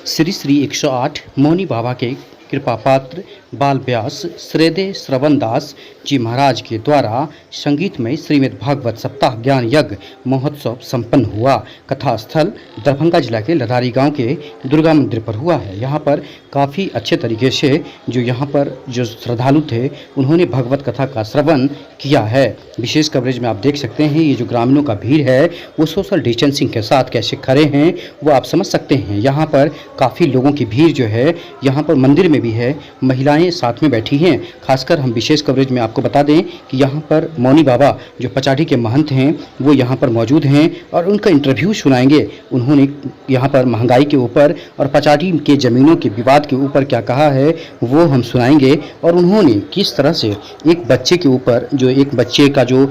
श्री श्री 108 मौनी बाबा के कृपा पात्र बाल व्यास श्रेदे श्रवण दास जी महाराज के द्वारा संगीतमय श्रीमद् भागवत सप्ताह ज्ञान यज्ञ महोत्सव संपन्न हुआ। कथा स्थल दरभंगा जिला के लदारी गांव के दुर्गा मंदिर पर हुआ है। यहां पर काफ़ी अच्छे तरीके से जो यहां पर जो श्रद्धालु थे उन्होंने भगवत कथा का श्रवण किया है। विशेष कवरेज में आप देख सकते हैं ये जो ग्रामीणों का भीड़ है वो सोशल डिस्टेंसिंग के साथ कैसे खड़े हैं वो आप समझ सकते हैं। यहाँ पर काफ़ी लोगों की भीड़ जो है यहाँ पर मंदिर में भी है, महिलाएं साथ में बैठी हैं। खासकर हम विशेष कवरेज में आपको बता दें कि यहाँ पर मौनी बाबा जो पचाड़ी के महंत हैं वो यहाँ पर मौजूद हैं और उनका इंटरव्यू सुनाएंगे। उन्होंने यहाँ पर महंगाई के ऊपर और पचाड़ी के ज़मीनों के विवाद के ऊपर क्या कहा है वो हम सुनाएंगे और उन्होंने किस तरह से एक बच्चे के ऊपर जो एक बच्चे का जो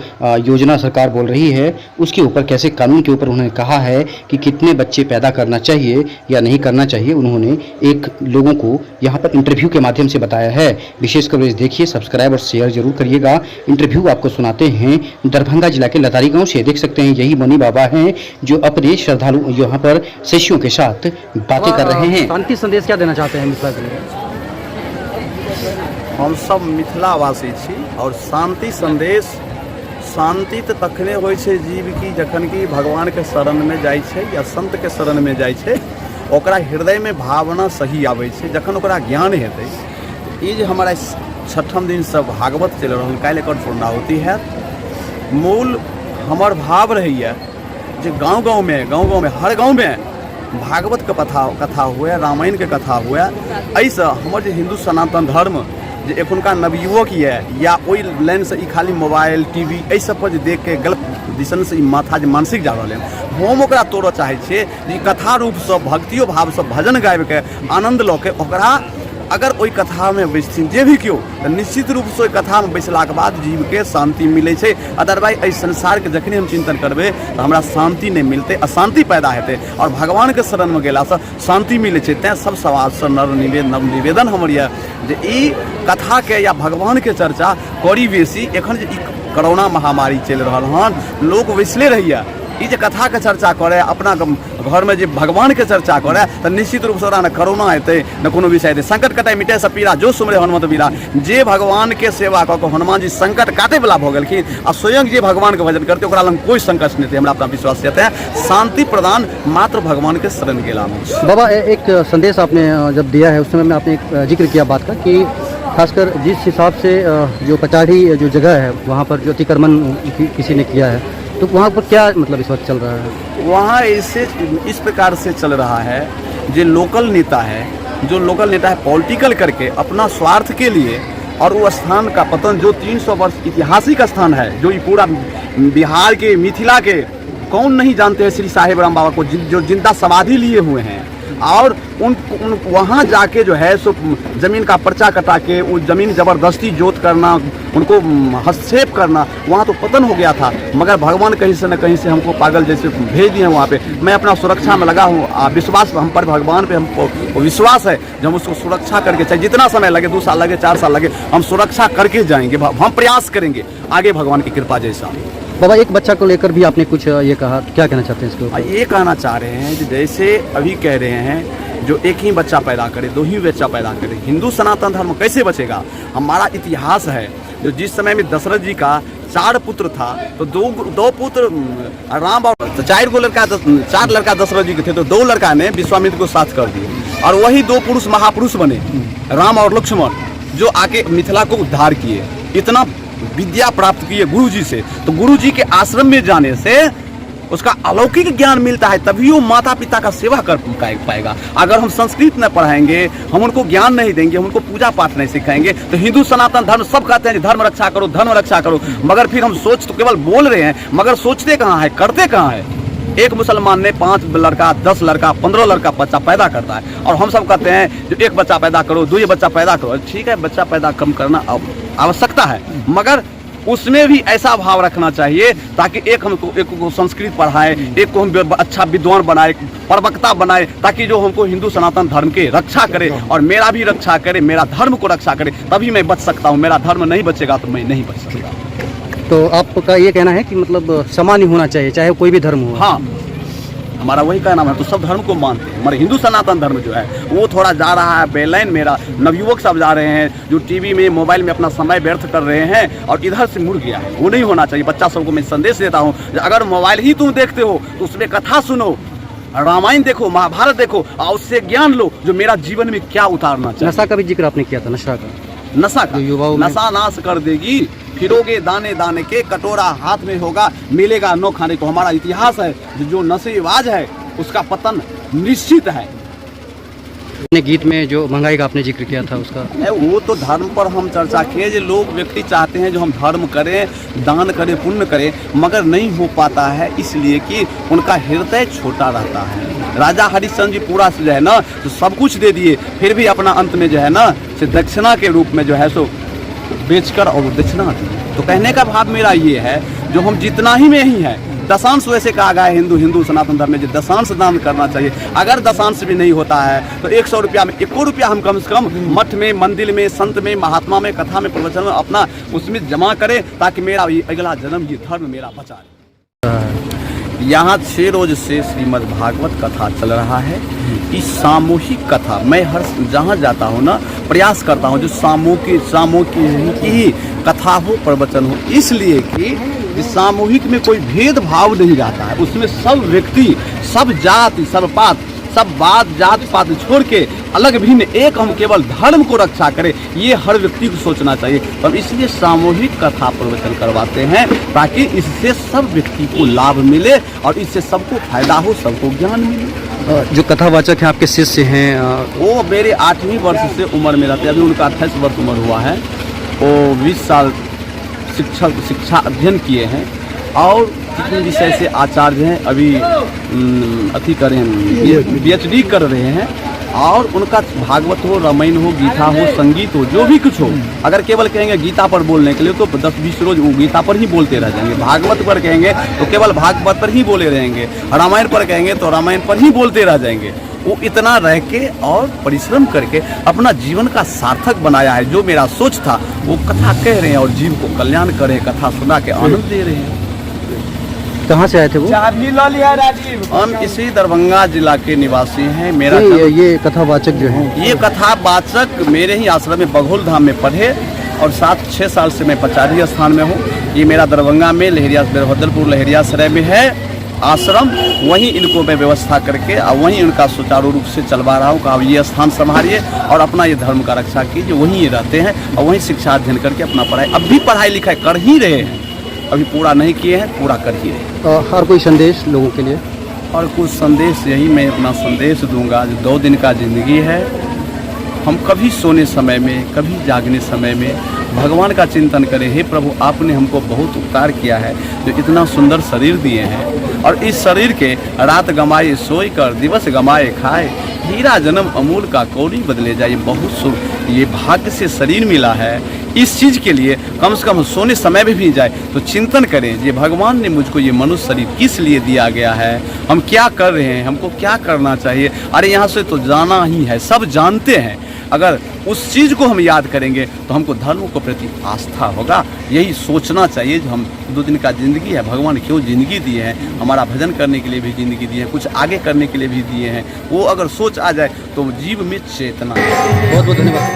योजना सरकार बोल रही है उसके ऊपर कैसे कानून के ऊपर उन्होंने कहा है कि कितने बच्चे पैदा करना चाहिए या नहीं करना चाहिए, उन्होंने एक लोगों को यहाँ पर इंटरव्यू के माध्यम से बताया है। विशेष कवरेज देखिए, सब्सक्राइब और शेयर जरूर करिएगा। इंटरव्यू आपको सुनाते हैं दरभंगा जिला के लदारी गांव से। देख सकते हैं यही मौनी बाबा हैं जो अपने श्रद्धालु यहाँ पर शिष्यों के साथ बातें कर रहे हैं। शांति संदेश क्या देना चाहते हैं मिथिला के लिए? हम सब मिथिलावासी छी और शांति संदेश शांति तो तखने होइ छै जीव की जखन की भगवान के शरण में जाइ छै या संत के शरण में जाइ छै, ओकरा हृदय में भावना सही आबै छै, जखन ओकरा ज्ञान हेतै। ई जे हमारा छठम दिन से भागवत चल रहल, काल्हि एकर पूर्णाहुति हैत। मूल हमर भाव रहैए जे गाँव गाँव में हर गाँव में भागवत के कथा हुए, रामायण के कथा हुए। एहिसँ हमर जे हिंदू सनातन धर्म जे एखुनका नवयुवक ये या ओहि लाइन से खाली मोबाइल टीवी एहि सब पर जे देख के गलत दिशन से माथा जे मानसिक जा रहल है, हम ओकरा तोड़ऽ चाहै छियै जे कथा रूप से भक्तियो भाव से भजन गाबि के आनंद लऽ के ओकरा अगर ओहि कथा में बैसथिन जे भी केओ तऽ निश्चित रूप से ओहि कथा में बैसलाक बाद जीव के शांति मिलै छै। अदरवाइज एहि संसार के जखने हम चिंतन करबै तऽ हमरा शांति नहीं मिलते, अशांति पैदा हेतै और भगवान के शरण में गेला से शांति मिलै छै। तें सब समाज से नव निवेदन हमर ये जे ई कथा के या भगवान के चर्चा करी बेसी। एखन जे कोरोना महामारी चल रहा हन, लोग बैसले रहिए ई जे कथा के चर्चा करे, अपना घर में जे भगवान के चर्चा करे तो निश्चित रूप से ओकरा न कोरोना हेतै न कोनो विषय हेतै। संकट कटाई मिटे सब पीड़ा जो सुमरे हनुमत बीरा। जे भगवान के सेवा कऽ के हनुमान जी संकट काटे वाला भऽ गेलखिन आ स्वयं जे भगवान के भजन करते ओकरा लग कोई संकट नहीं। हमरा अपना विश्वास है शांति प्रदान मात्र भगवान के शरण गेला में। बाबा एक संदेश आपने जब दिया है उस समय में आपने एक जिक्र किया बात का कि खासकर जिस हिसाब से जो पचाड़ी जो जगह है वहाँ पर जो अतिक्रमण किसी ने किया है तो वहाँ पर क्या मतलब इस वक्त चल रहा है? वहाँ इस प्रकार से चल रहा है जो लोकल नेता है पॉलिटिकल करके अपना स्वार्थ के लिए और वो स्थान का पतन जो 300 वर्ष ऐतिहासिक स्थान है, जो ये पूरा बिहार के मिथिला के कौन नहीं जानते हैं श्री साहेब राम बाबा को, जो जिंदा समाधि लिए हुए हैं और उन वहाँ जाके जो है सो ज़मीन का पर्चा कटा के वो ज़मीन ज़बरदस्ती जोत करना, उनको हस्तक्षेप करना, वहाँ तो पतन हो गया था। मगर भगवान कहीं से न कहीं से हमको पागल जैसे भेज दिए वहाँ पे। मैं अपना सुरक्षा में लगा हूँ, विश्वास हम पर भगवान पे हमको विश्वास है जब हम उसको सुरक्षा करके, चाहे जितना समय लगे 2 साल लगे 4 साल लगे, हम सुरक्षा करके जाएंगे, हम प्रयास करेंगे आगे भगवान की कृपा जैसा। बाबा एक बच्चा को लेकर भी आपने कुछ ये कहा, क्या कहना चाहते हैं इसके ऊपर? ये कहना चाह रहे हैं कि जैसे अभी कह रहे हैं जो एक ही बच्चा पैदा करे, 2 ही बच्चा पैदा करे, हिंदू सनातन धर्म कैसे बचेगा? हमारा इतिहास है जो जिस समय में दशरथ जी का 4 पुत्र था तो 2 पुत्र राम और 4 लड़का दशरथ जी के थे तो 2 लड़का ने विश्वामित्र को साथ कर दिए और वही 2 पुरुष महापुरुष बने, राम और लक्ष्मण, जो आके मिथिला को उद्धार किए, इतना विद्या प्राप्त किए गुरु जी से। तो गुरु जी के आश्रम में जाने से उसका अलौकिक ज्ञान मिलता है, तभी वो माता पिता का सेवा कर पाएगा। अगर हम संस्कृत न पढ़ाएंगे, हम उनको ज्ञान नहीं देंगे, हम उनको पूजा पाठ नहीं सिखाएंगे तो हिंदू सनातन धर्म सब कहते हैं धर्म रक्षा करो, धर्म रक्षा करो, मगर फिर हम सोच तो केवल बोल रहे हैं मगर सोचते कहाँ है, करते कहाँ है? एक मुसलमान ने 5 लड़का 10 लड़का 15 लड़का बच्चा पैदा करता है और हम सब कहते हैं जो 1 बच्चा पैदा करो, 2 बच्चा पैदा करो। ठीक है, बच्चा पैदा कम करना आवश्यकता है, मगर उसमें भी ऐसा भाव रखना चाहिए ताकि एक को संस्कृत पढ़ाए, एक को हम अच्छा विद्वान बनाए, प्रवक्ता बनाए, ताकि जो हमको हिंदू सनातन धर्म के रक्षा करे और मेरा भी रक्षा करे, मेरा धर्म को रक्षा करे, तभी मैं बच सकता हूँ। मेरा धर्म नहीं बचेगा तो मैं नहीं बच सकता। तो आपका ये कहना है कि मतलब समान ही होना चाहिए चाहे कोई भी धर्म हो? हाँ, हमारा वही कहना है, तो सब धर्म को मानते हैं। हमारे हिंदू सनातन धर्म जो है वो थोड़ा जा रहा है बेलाइन। मेरा नवयुवक सब जा रहे हैं जो टीवी में मोबाइल में अपना समय व्यर्थ कर रहे हैं और इधर से मुड़ गया है, वो नहीं होना चाहिए। बच्चा सबको मैं संदेश देता हूँ, अगर मोबाइल ही तुम देखते हो तो उसमें कथा सुनो, रामायण देखो, महाभारत देखो और उससे ज्ञान लो जो मेरा जीवन में क्या उतारना चाहिए। नशा का भी जिक्र आपने किया था, नशा का, नशा का, युवाओं में नशा नाश कर देगी, फिरोगे दाने दाने के, कटोरा हाथ में होगा, मिलेगा नो खाने को। हमारा इतिहास है जो नशेबाज है उसका पतन निश्चित है। अपने गीत में जो महंगाई का आपने जिक्र किया था उसका, वो तो धर्म पर हम चर्चा किए। जो लोग व्यक्ति चाहते हैं जो हम धर्म करें, दान करें, पुण्य करें, मगर नहीं हो पाता है इसलिए कि उनका हृदय छोटा रहता है। राजा हरिश्चंद्र जी पूरा से जो है ना तो सब कुछ दे दिए, फिर भी अपना अंत में जो है ना से दक्षिणा के रूप में जो है सो बेचकर और दक्षिणा दी। तो कहने का भाव मेरा ये है जो हम जितना ही में ही है, दशांश वैसे कहा गया है हिंदू सनातन धर्म में, जो दशांश दान करना चाहिए। अगर दशांश भी नहीं होता है तो 100 रुपया में 1 रुपया हम कम से कम मठ में, मंदिर में, संत में, महात्मा में, कथा में, प्रवचन में अपना उसमें जमा करें, ताकि मेरा ये अगला जन्म ये धर्म मेरा बचा रहे। यहाँ 6 रोज से श्रीमद् भागवत कथा चल रहा है। इस सामूहिक कथा मैं हर जहाँ जाता हूँ ना प्रयास करता हूँ जो सामूहिक ही कथा हो, प्रवचन हो, इसलिए कि सामूहिक में कोई भेदभाव नहीं रहता है। उसमें सब व्यक्ति, सब जाति, सब पात, सब बात जात पात छोड़ के अलग भिन्न एक हम केवल धर्म को रक्षा करें, ये हर व्यक्ति को सोचना चाहिए। तो इसलिए सामूहिक कथा प्रवचन करवाते हैं ताकि इससे सब व्यक्ति को लाभ मिले और इससे सबको फायदा हो, सबको ज्ञान मिले। जो कथावाचक हैं आपके शिष्य हैं, वो मेरे 8वीं वर्ष से उम्र में रहते हैं। अभी उनका 28 वर्ष उम्र हुआ है। वो 20 साल शिक्षा अध्ययन किए हैं और कितने विषय से आचार्य हैं। अभी अथी करें PhD कर रहे हैं। और उनका भागवत हो, रामायण हो, गीता हो, संगीत हो, जो भी कुछ हो, अगर केवल कहेंगे गीता पर बोलने के लिए तो 10-20 रोज वो गीता पर ही बोलते रह जाएंगे। भागवत पर कहेंगे तो केवल भागवत पर ही बोले रहेंगे। रामायण पर कहेंगे तो रामायण पर ही बोलते रह जाएंगे। वो इतना रह के और परिश्रम करके अपना जीवन का सार्थक बनाया है। जो मेरा सोच था वो कथा कह रहे हैं और जीव को कल्याण कर रहे हैं, कथा सुना के आनंद दे रहे हैं। कहाँ से आए थे वो? हम इसी दरभंगा जिला के निवासी हैं। मेरा ये कथावाचक जो हैं, ये कथावाचक मेरे ही आश्रम में बघोल धाम में पढ़े और 7-6 साल से मैं पचारी स्थान में हूँ। ये मेरा दरभंगा में वीरभद्रपुर लहरिया सराय में है आश्रम। वहीं इनको मैं व्यवस्था करके और वहीं उनका सुचारू रूप से चलवा रहा हूँ। आप ये स्थान संभालिए और अपना ये धर्म का रक्षा कीजिए। वहीं ये रहते हैं और वहीं शिक्षा अध्ययन करके अपना पढ़ाई, अब भी पढ़ाई लिखाई कर ही रहे हैं, अभी पूरा नहीं किए हैं, पूरा कर ही रहे। हर कोई संदेश लोगों के लिए, और कुछ संदेश यही मैं अपना संदेश दूंगा। 2 दिन का ज़िंदगी है। हम कभी सोने समय में, कभी जागने समय में भगवान का चिंतन करें। हे प्रभु, आपने हमको बहुत उपकार किया है, जो इतना सुंदर शरीर दिए हैं और इस शरीर के रात गमाए सोई कर, दिवस गमाए खाए, हीरा जन्म अमूल का कौड़ी बदले जाए। बहुत शुभ ये भाग्य से शरीर मिला है। इस चीज़ के लिए कम से कम सोने समय में भी जाए तो चिंतन करें, ये भगवान ने मुझको ये मनुष्य शरीर किस लिए दिया गया है, हम क्या कर रहे हैं, हमको क्या करना चाहिए। अरे यहाँ से तो जाना ही है, सब जानते हैं। अगर उस चीज़ को हम याद करेंगे तो हमको धर्म को प्रति आस्था होगा। यही सोचना चाहिए। जो हम 2 दिन का ज़िंदगी है, भगवान क्यों ज़िंदगी दिए हैं, हमारा भजन करने के लिए भी ज़िंदगी दिए हैं, कुछ आगे करने के लिए भी दिए हैं। वो अगर सोच आ जाए तो जीव में चेतना। बहुत बहुत धन्यवाद।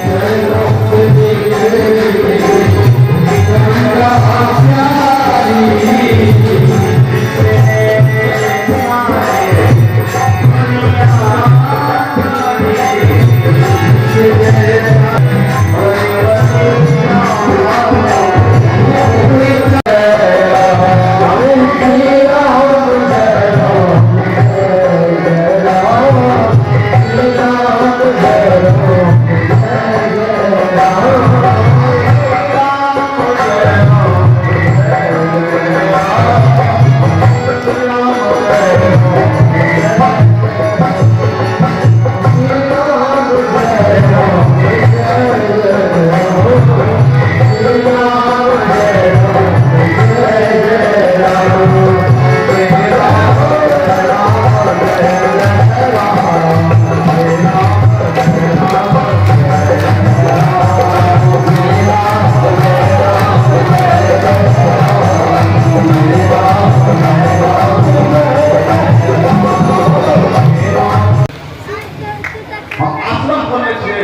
हम आश्रम बने छे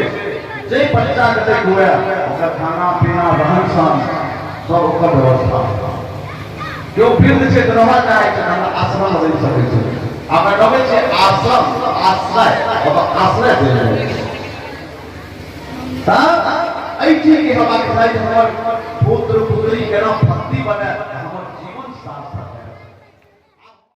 जे बच्चा के देख हुए ओकर खाना पीना रहन सहन सब ओकर व्यवस्था जो वृद्ध छै त रहऽ चाहै छै हमरा आश्रम बनि सकै छै अगर रहै छै आश्रम आश्रय ओकर आश्रय देले ता ऐ चीज के हवा के हमर पुत्र पुत्री केना भक्ति बने